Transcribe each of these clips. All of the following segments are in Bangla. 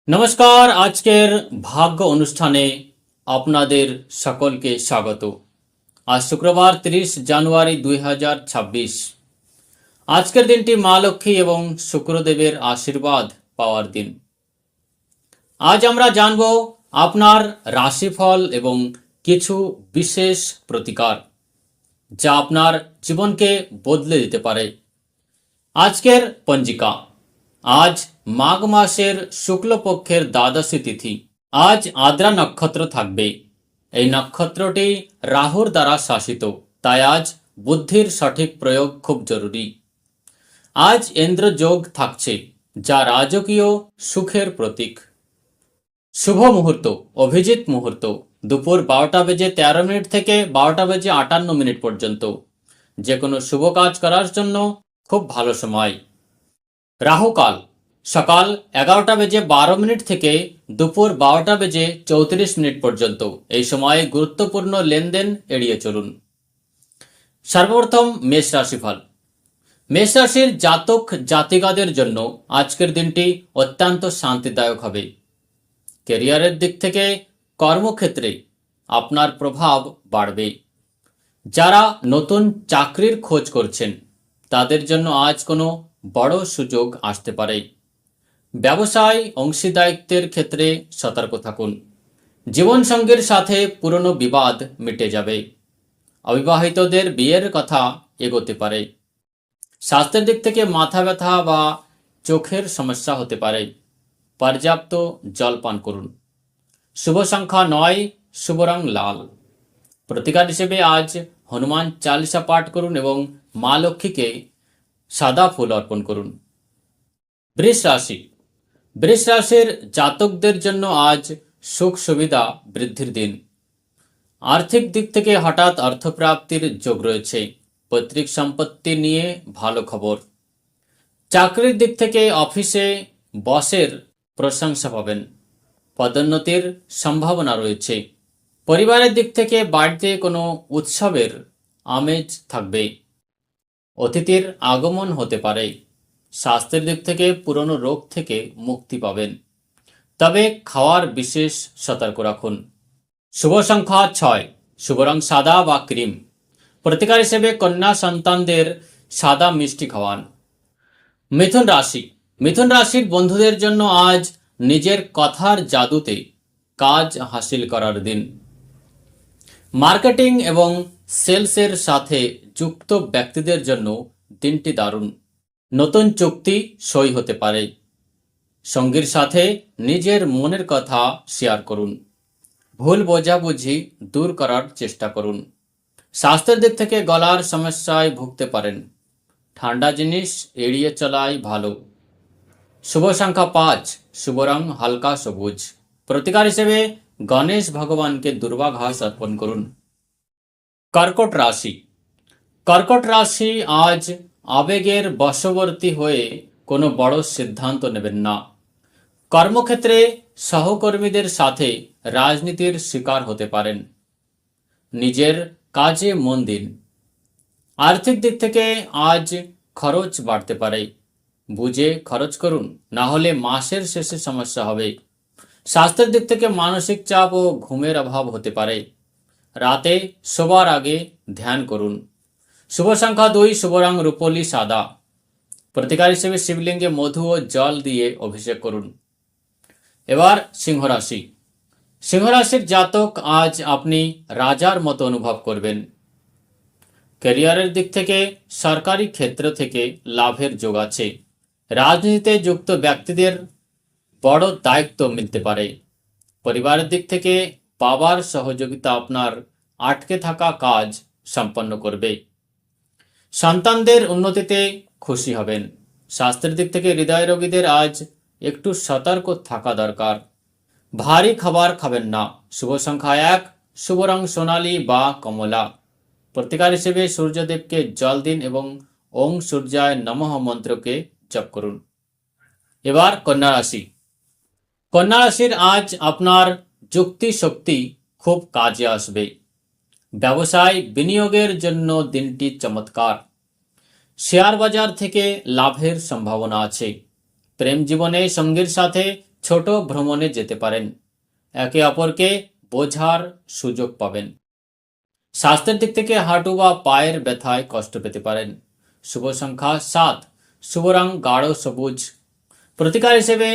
নমস্কার, আজকের ভাগ্য অনুষ্ঠানে আপনাদের সকলকে স্বাগত। আজ শুক্রবার 30 জানুয়ারি 2026। আজকের দিনটি মা লক্ষ্মী এবং শুক্রদেবের আশীর্বাদ পাওয়ার দিন। আজ আমরা জানব আপনার রাশিফল এবং কিছু বিশেষ প্রতিকার যা আপনার জীবনকে বদলে দিতে পারে। আজকের পঞ্জিকা। আজ মাঘ মাসের শুক্লপক্ষের দ্বাদশী তিথি। আজ আদ্রা নক্ষত্র থাকবে। এই নক্ষত্রটি রাহুর দ্বারা শাসিত, তাই আজ বুদ্ধির সঠিক প্রয়োগ খুব জরুরি। আজ ইন্দ্রযোগ থাকছে, যা রাজকীয় সুখের প্রতীক। শুভ মুহূর্ত, অভিজিৎ মুহূর্ত দুপুর 12টা বেজে 13 মিনিট থেকে 12টা বেজে 58 মিনিট পর্যন্ত। যে কোনো শুভ কাজ করার জন্য খুব ভালো সময়। রাহুকাল সকাল 11টা বেজে 12 মিনিট থেকে দুপুর 12টা বেজে 34 মিনিট পর্যন্ত। এই সময়ে গুরুত্বপূর্ণ লেনদেন এড়িয়ে চলুন। সর্বপ্রথম মেষ রাশিফল। মেষ রাশির জাতক জাতিকাদের জন্য আজকের দিনটি অত্যন্ত শান্তিদায়ক হবে। ক্যারিয়ারের দিক থেকে কর্মক্ষেত্রে আপনার প্রভাব বাড়বে। যারা নতুন চাকরির খোঁজ করছেন তাদের জন্য আজ কোনো বড় সুযোগ আসতে পারে। ব্যবসায় অংশীদারিত্বের ক্ষেত্রে সতর্ক থাকুন। জীবনসঙ্গীর সাথে পুরনো বিবাদ মিটে যাবে। অবিবাহিতদের বিয়ের কথা এগোতে পারে। স্বাস্থ্যের দিক থেকে মাথা ব্যথা বা চোখের সমস্যা হতে পারে। পর্যাপ্ত জল পান করুন। শুভ সংখ্যা 9, শুভ রং লাল। প্রতিকার হিসেবে আজ হনুমান চালিসা পাঠ করুন এবং মা লক্ষ্মীকে সাদা ফুল অর্পণ করুন। বৃষ রাশি। বৃষ রাশির জাতকদের জন্য আজ সুখ সুবিধা বৃদ্ধির দিন। আর্থিক দিক থেকে হঠাৎ অর্থপ্রাপ্তির যোগ রয়েছে। পৈতৃক সম্পত্তি নিয়ে ভালো খবর। চাকরির দিক থেকে অফিসে বসের প্রশংসা পাবেন। পদোন্নতির সম্ভাবনা রয়েছে। পরিবারের দিক থেকে বাড়িতে কোনো উৎসবের আমেজ থাকবে। অতিথির আগমন হতে পারে। স্বাস্থ্যের দিক থেকে পুরনো রোগ থেকে মুক্তি পাবেন, তবে খাওয়ার বিশেষ সতর্ক রাখুন। শুভ সংখ্যা 6, শুভ রং সাদা বা ক্রিম। প্রতিকার হিসেবে কন্যা সন্তানদের সাদা মিষ্টি খাওয়ান। মিথুন রাশি। মিথুন রাশির বন্ধুদের জন্য আজ নিজের কথার জাদুতে কাজ হাসিল করার দিন। মার্কেটিং এবং সেলসের সাথে যুক্ত ব্যক্তিদের জন্য দিনটি দারুণ। নতুন চুক্তি সই হতে পারে। সঙ্গীর সাথে নিজের মনের কথা শেয়ার করুন। ভুল বোঝাবুঝি দূর করার চেষ্টা করুন। স্বাস্থ্যের দিক থেকে গলার সমস্যায় ভুগতে পারেন। ঠান্ডা জিনিস এড়িয়ে চলাই ভালো। শুভ সংখ্যা 5, শুভ রং হালকা সবুজ। প্রতিকার হিসেবে গণেশ ভগবানকে দুর্বা ঘাস অর্পণ করুন। কর্কট রাশি। কর্কট রাশি আজ আবেগের বশবর্তী হয়ে কোনো বড় সিদ্ধান্ত নেবেন না। কর্মক্ষেত্রে সহকর্মীদের সাথে রাজনীতির শিকার হতে পারেন। নিজের কাজে মন দিন। আর্থিক দিক থেকে আজ খরচ বাড়তে পারে। বুঝে খরচ করুন, না হলে মাসের শেষে সমস্যা হবে। স্বাস্থ্যের দিক থেকে মানসিক চাপ ও ঘুমের অভাব হতে পারে। রাতে শোবার আগে ধ্যান করুন। শুভ সংখ্যা 2, শুভ রং রূপলি সাদা। প্রতিকার হিসেবে শিবলিঙ্গে মধু ও জল দিয়ে অভিষেক করুন। এবার সিংহ রাশি। সিংহ রাশির জাতক আজ আপনি রাজার মতো অনুভব করবেন। ক্যারিয়ারের দিক থেকে সরকারি ক্ষেত্র থেকে লাভের যোগ আছে। রাজনীতিতে যুক্ত ব্যক্তিদের বড় দায়িত্ব মিলতে পারে। পরিবারের দিক থেকে বাবার সহযোগিতা আপনার আটকে থাকা কাজ সম্পন্ন করবে। সন্তানদের উন্নতিতে খুশি হবেন। স্বাস্থ্যের দিক থেকে হৃদয় রোগীদের আজ একটু সতর্ক থাকা দরকার। ভারী খাবার খাবেন না। শুভ সংখ্যা 1, শুভ রং সোনালী বা কমলা। প্রতিকার হিসেবে সূর্যদেবকে জল দিন এবং ওং সূর্যায় নমঃ মন্ত্রকে জপ করুন। এবার কন্যা রাশি। কন্যা রাশির আজ আপনার যুক্তি শক্তি খুব কাজে আসবে। ব্যবসায় বিনিয়োগের জন্য দিনটি চমৎকার। শেয়ার বাজার থেকে লাভের সম্ভাবনা আছে। প্রেম জীবনে সঙ্গীর সাথে ছোট ভ্রমণে যেতে পারেন। একে অপরকে বোঝার সুযোগ পাবেন। স্বাস্থ্যের দিক থেকে হাঁটু বা পায়ের ব্যথায় কষ্ট পেতে পারেন। শুভ সংখ্যা 7, শুভ রং গাঢ় সবুজ। প্রতিকার হিসেবে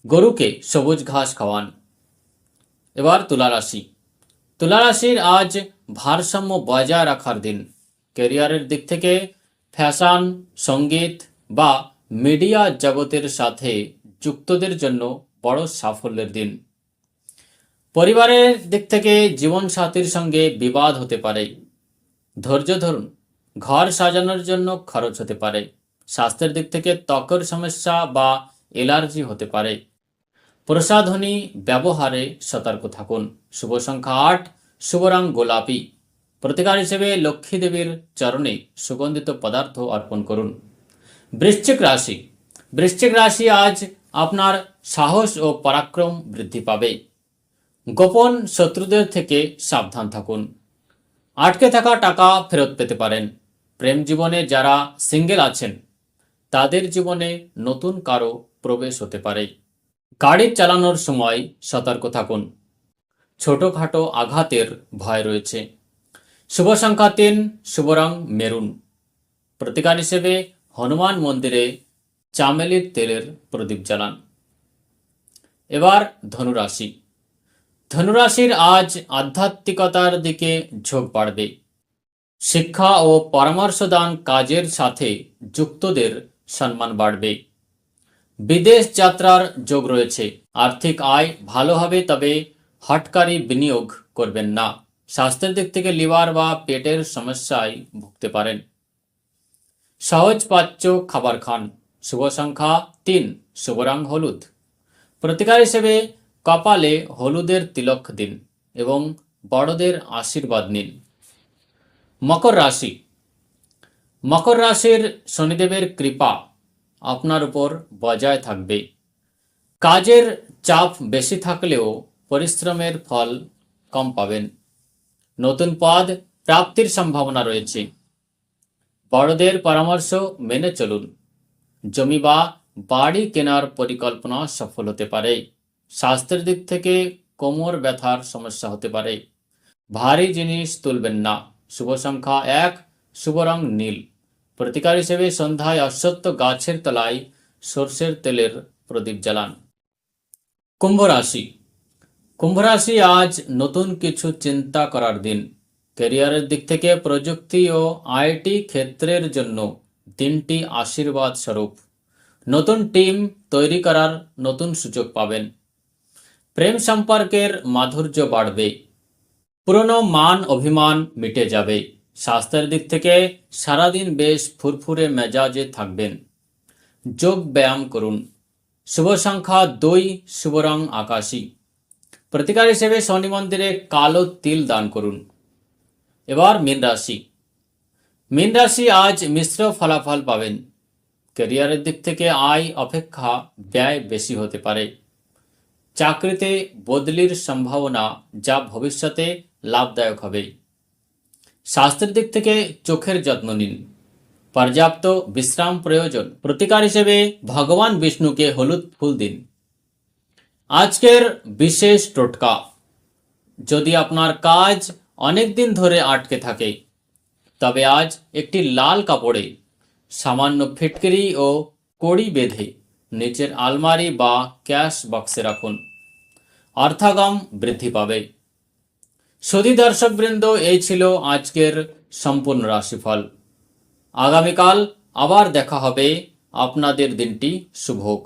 গরুকে সবুজ ঘাস খাওয়ান। এবার তুলা রাশি। তুলা রাশির আজ ভারসাম্য বজায় রাখার দিন। ক্যারিয়ারের দিক থেকে ফ্যাশন, সঙ্গীত বা মিডিয়া জগতের সাথে যুক্তদের জন্য বড় সাফল্যের দিন। পরিবারের দিক থেকে জীবনসাথীর সঙ্গে বিবাদ হতে পারে। ধৈর্য ধরুন, ঘর সাজানোর জন্য খরচ হতে পারে। স্বাস্থ্যের দিক থেকে ত্বকের সমস্যা বা অ্যালার্জি হতে পারে। প্রসাধনী ব্যবহারে সতর্ক থাকুন। শুভ সংখ্যা 8, শুভ রং গোলাপি। প্রতিকার হিসেবে লক্ষ্মী দেবীর চরণে সুগন্ধিত পদার্থ অর্পণ করুন। বৃশ্চিক রাশি। বৃশ্চিক রাশি আজ আপনার সাহস ও পরাক্রম বৃদ্ধি পাবে। গোপন শত্রুদের থেকে সাবধান থাকুন। আটকে থাকা টাকা ফেরত পেতে পারেন। প্রেম জীবনে যারা সিঙ্গেল আছেন তাদের জীবনে নতুন কারো প্রবেশ হতে পারে। গাড়ি চালানোর সময় সতর্ক থাকুন। ছোটখাটো আঘাতের ভয় রয়েছে। শুভ সংখ্যা 3, শুভ রং মেরুন। প্রতিকার হিসেবে হনুমান মন্দিরে চামেলির তেলের প্রদীপ জ্বালান। এবার ধনুরাশি। ধনুরাশির আজ আধ্যাত্মিকতার দিকে ঝোঁক বাড়বে। শিক্ষা ও পরামর্শদান কাজের সাথে যুক্তদের সম্মান বাড়বে। বিদেশ যাত্রার যোগ রয়েছে। আর্থিক আয় ভালো হবে, তবে হঠকারী বিনিয়োগ করবেন না। স্বাস্থ্যের দিক থেকে লিভার বা পেটের সমস্যায় ভুগতে পারেন। সহজ পাচ্য খাবার খান। শুভ সংখ্যা 3, শুভ রং হলুদ। প্রতিকার হিসেবে কপালে হলুদের তিলক দিন এবং বড়দের আশীর্বাদ নিন। মকর রাশি। মকর রাশির শনিদেবের কৃপা আপনার উপর বজায় থাকবে। কাজের চাপ বেশি থাকলেও পরিশ্রমের ফল কম পাবেন। নতুন পদ প্রাপ্তির সম্ভাবনা রয়েছে। বড়দের পরামর্শ মেনে চলুন। জমি বা বাড়ি কেনার পরিকল্পনা সফল হতে পারে। স্বাস্থ্যের দিক থেকে কোমর ব্যথার সমস্যা হতে পারে। ভারী জিনিস তুলবেন না। শুভ সংখ্যা 1, শুভ রং নীল। প্রতিকার হিসেবে সন্ধ্যায় অশ্বত্থ গাছের তলায় সর্ষের তেলের প্রদীপ জ্বালান। কুম্ভ রাশি। কুম্ভ রাশি আজ নতুন কিছু চিন্তা করার দিন। ক্যারিয়ারের দিক থেকে প্রযুক্তি ও আইটি ক্ষেত্রের জন্য দিনটি আশীর্বাদ স্বরূপ। নতুন টিম তৈরি করার নতুন সুযোগ পাবেন। প্রেম সম্পর্কের মাধুর্য বাড়বে। পুরনো মান অভিমান মিটে যাবে। স্বাস্থ্যের দিক থেকে সারাদিন বেশ ফুরফুরে মেজাজে থাকবেন। যোগ ব্যায়াম করুন। শুভ সংখ্যা 2, শুভ রং আকাশী। প্রতিকার হিসেবে শনি মন্দিরে কালো তিল দান করুন। এবার মীন রাশি। মীন রাশি আজ মিশ্র ফলাফল পাবেন। ক্যারিয়ারের দিক থেকে আয় অপেক্ষা ব্যয় বেশি হতে পারে। চাকরিতে বদলির সম্ভাবনা, যা ভবিষ্যতে লাভদায়ক হবে। স্বাস্থ্যের দিক থেকে চোখের যত্ন নিন। পর্যাপ্ত বিশ্রাম প্রয়োজন। প্রতিকার হিসেবে ভগবান বিষ্ণুকে হলুদ ফুল দিন। আজকের বিশেষ টোটকা। যদি আপনার কাজ অনেক দিন ধরে আটকে থাকে, তবে আজ একটি লাল কাপড়ে সামান্য ফিটকিরি ও কড়ি বেঁধে নিচের আলমারি বা ক্যাশ বক্সে রাখুন। অর্থাগম বৃদ্ধি পাবে। সুধী দর্শকবৃন্দ, এই ছিল আজকের সম্পূর্ণ রাশিফল। আগামীকাল আবার দেখা হবে। আপনাদের দিনটি শুভ হোক।